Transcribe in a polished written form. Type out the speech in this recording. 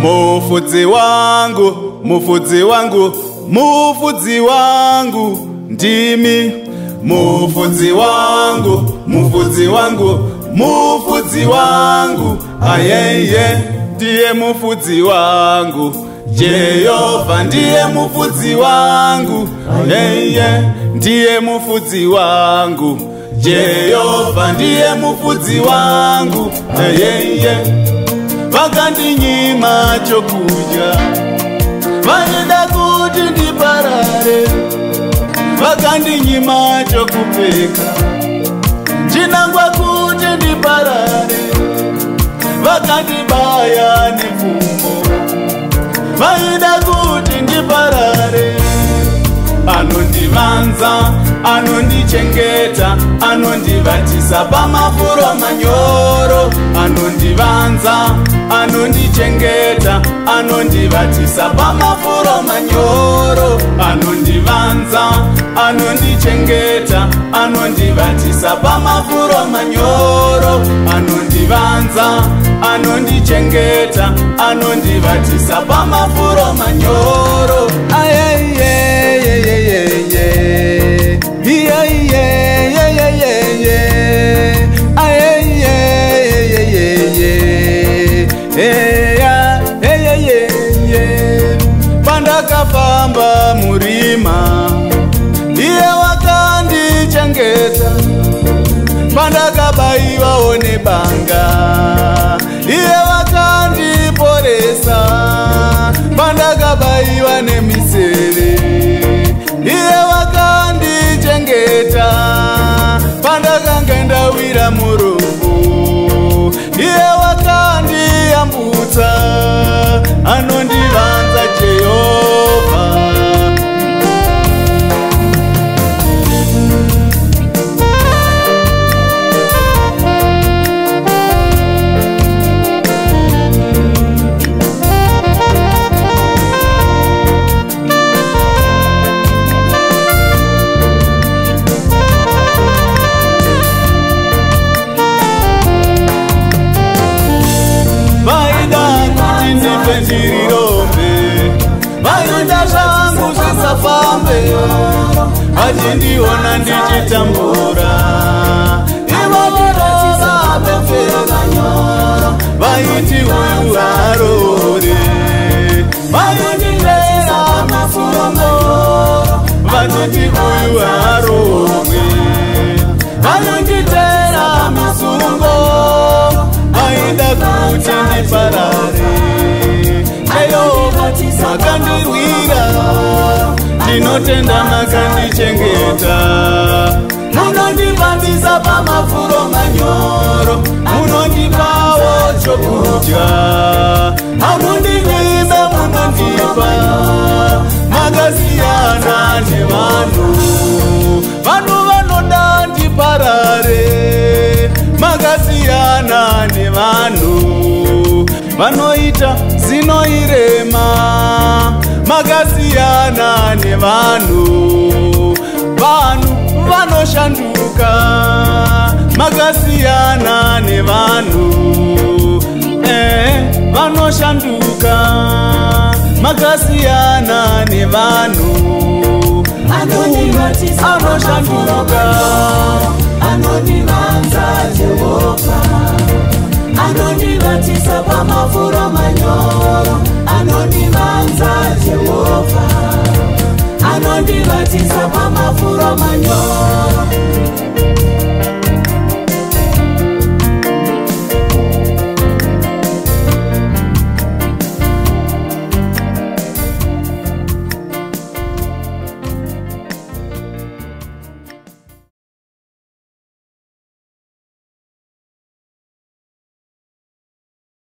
Mufudzi wangu, mufudzi wangu, mufudzi wangu ndimi. Mufudzi wangu, mufudzi wangu, mufudzi wangu, ayeye ndiye mufudzi wangu. Jehova ndiye mufudzi wangu, ayeye ndiye mufudzi wangu. Jehova ndiye mufudzi wangu, ayeye. Vakandinyima chokudya, vanida kuti ndiparare. Vakandinyima chokupfeka, chinangwa kuti ndiparare. Vakandibaya nepfumbo, vaida kuti ndiparare. Anondivanza, anondichengeta, anondivatisa pamafuro manyoro. Anondivanza, anondichengeta, anondivatisa pamafuro manyoro. Anondivanza, anondichengeta, anondivatisa pamafuro manyoro. Anondivanza, anondichengeta, anondivatisa pamafuro manyoro. Pandakafamba murima, iye wakandichengeta. Pandakabaiwawo nebanga, iye wakandiporesa. Pandakabaiwa nemiseve, iye wakandichengeta. Pandakangandawira murufu, iye wakandiyambutsa. Anondivanza Jehova. Ndirirombe, vaenda zvangu zvisafambe. Vachindiona ndichitambura, ivo vapefera. Vaiti uyu harore, vainditera mafungo. Vachiti uyu haromwe, vainditera mafungo. Vaida kuti ndiparare. Makandirwira, ndinotenda makandichengeta. Munondivambisa pamafuro manyoro, munondipawo chokudya. Hamundinyime munondipa, makasiyana nevanhu. Vanhu vanoda ndiparare, makasiyana nevanhu. Vanoita zinoirema, makasiyana nevanhu. Vanhu vanoshanduka, makasiyana nevanhu. Vanoshanduka, makasiyana nevanhu. Anoshanduka, anondivanza Jehova. Anondivatisa pamafuro manyoro.